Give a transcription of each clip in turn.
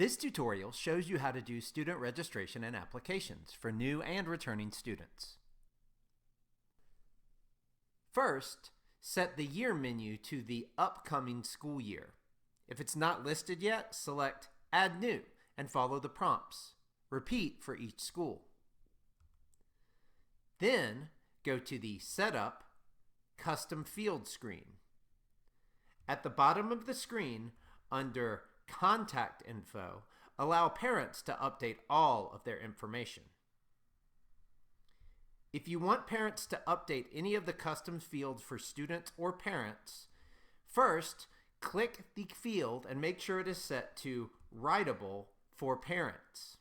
This tutorial shows you how to do student registration and applications for new and returning students. First, set the Year menu to the upcoming school year. If it's not listed yet, select Add New and follow the prompts. Repeat for each school. Then, go to the Setup Custom Field screen. At the bottom of the screen, under Contact Info, allow parents to update all of their information. If you want parents to update any of the custom fields for students or parents, first click the field and make sure it is set to Writable for Parents.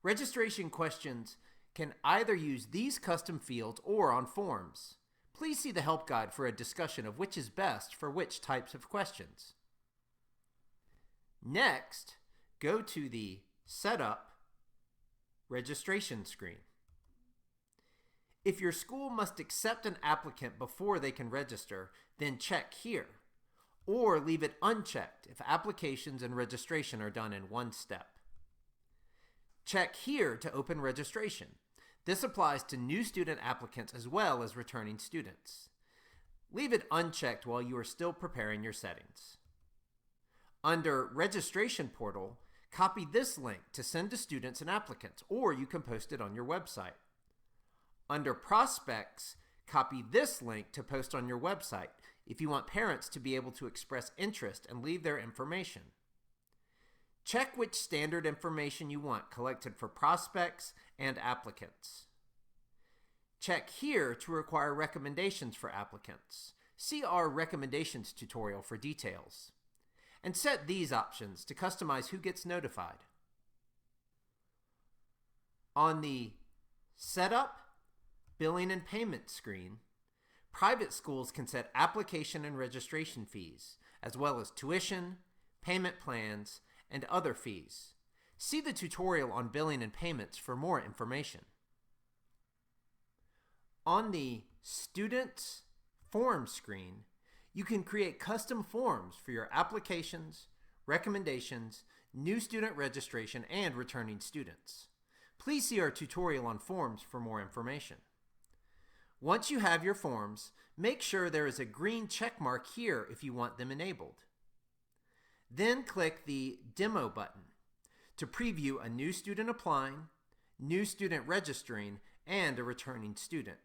Registration questions can either use these custom fields or on forms. Please see the help guide for a discussion of which is best for which types of questions. Next, go to the Setup Registration screen. If your school must accept an applicant before they can register, then check here, or leave it unchecked if applications and registration are done in one step. Check here to open registration. This applies to new student applicants as well as returning students. Leave it unchecked while you are still preparing your settings. Under Registration Portal, copy this link to send to students and applicants, or you can post it on your website. Under Prospects, copy this link to post on your website if you want parents to be able to express interest and leave their information. Check which standard information you want collected for prospects and applicants. Check here to require recommendations for applicants. See our recommendations tutorial for details. And set these options to customize who gets notified. On the Setup, Billing and Payment screen, private schools can set application and registration fees, as well as tuition, payment plans, and other fees. See the tutorial on billing and payments for more information. On the Students Form screen, you can create custom forms for your applications, recommendations, new student registration, and returning students. Please see our tutorial on forms for more information. Once you have your forms, make sure there is a green check mark here if you want them enabled. Then click the Demo button to preview a new student applying, new student registering, and a returning student.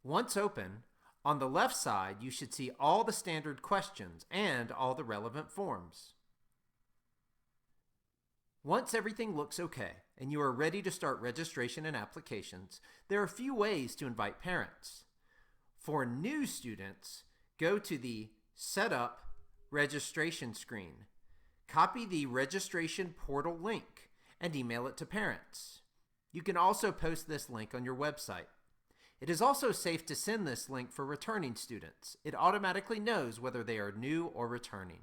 Once open, on the left side, you should see all the standard questions and all the relevant forms. Once everything looks okay and you are ready to start registration and applications, there are a few ways to invite parents. For new students, go to the Setup Registration screen. Copy the registration portal link and email it to parents. You can also post this link on your website. It is also safe to send this link for returning students. It automatically knows whether they are new or returning.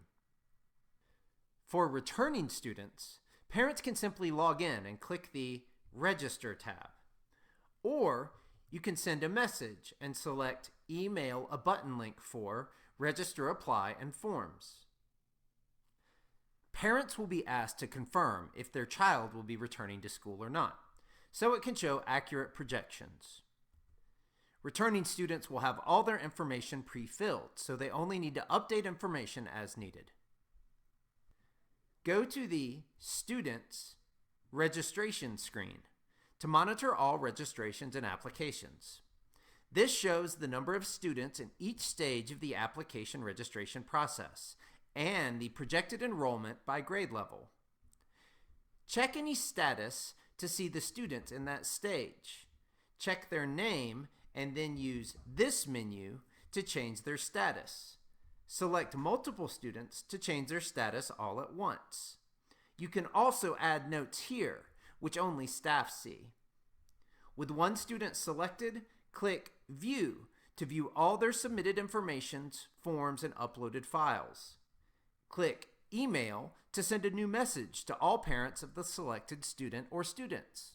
For returning students, parents can simply log in and click the Register tab. Or you can send a message and select Email a button link for Register, Apply, and Forms. Parents will be asked to confirm if their child will be returning to school or not, so it can show accurate projections. Returning students will have all their information pre-filled, so they only need to update information as needed. Go to the Students Registration screen to monitor all registrations and applications. This shows the number of students in each stage of the application registration process and the projected enrollment by grade level. Check any status to see the students in that stage. Check their name and then use this menu to change their status. Select multiple students to change their status all at once. You can also add notes here, which only staff see. With one student selected, click View to view all their submitted informations, forms, and uploaded files. Click Email to send a new message to all parents of the selected student or students.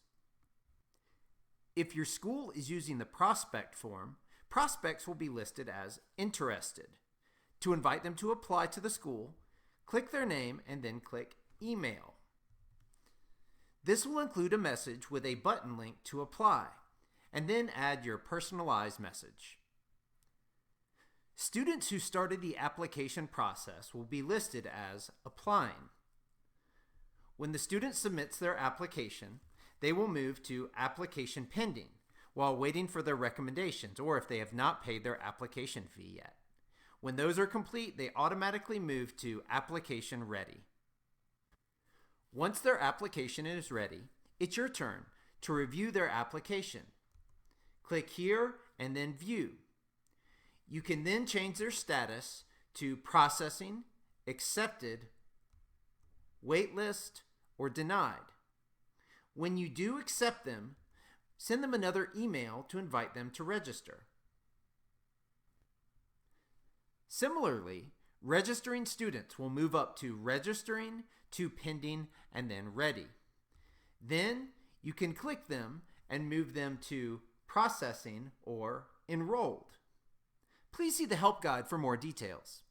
If your school is using the prospect form, prospects will be listed as interested. To invite them to apply to the school, click their name and then click Email. This will include a message with a button link to apply, and then add your personalized message. Students who started the application process will be listed as applying. When the student submits their application, they will move to Application Pending while waiting for their recommendations, or if they have not paid their application fee yet. When those are complete, they automatically move to Application Ready. Once their application is ready, it's your turn to review their application. Click here and then View. You can then change their status to Processing, Accepted, Waitlist, or Denied. When you do accept them, send them another email to invite them to register. Similarly, registering students will move up to Registering, to Pending, and then Ready. Then you can click them and move them to Processing or Enrolled. Please see the help guide for more details.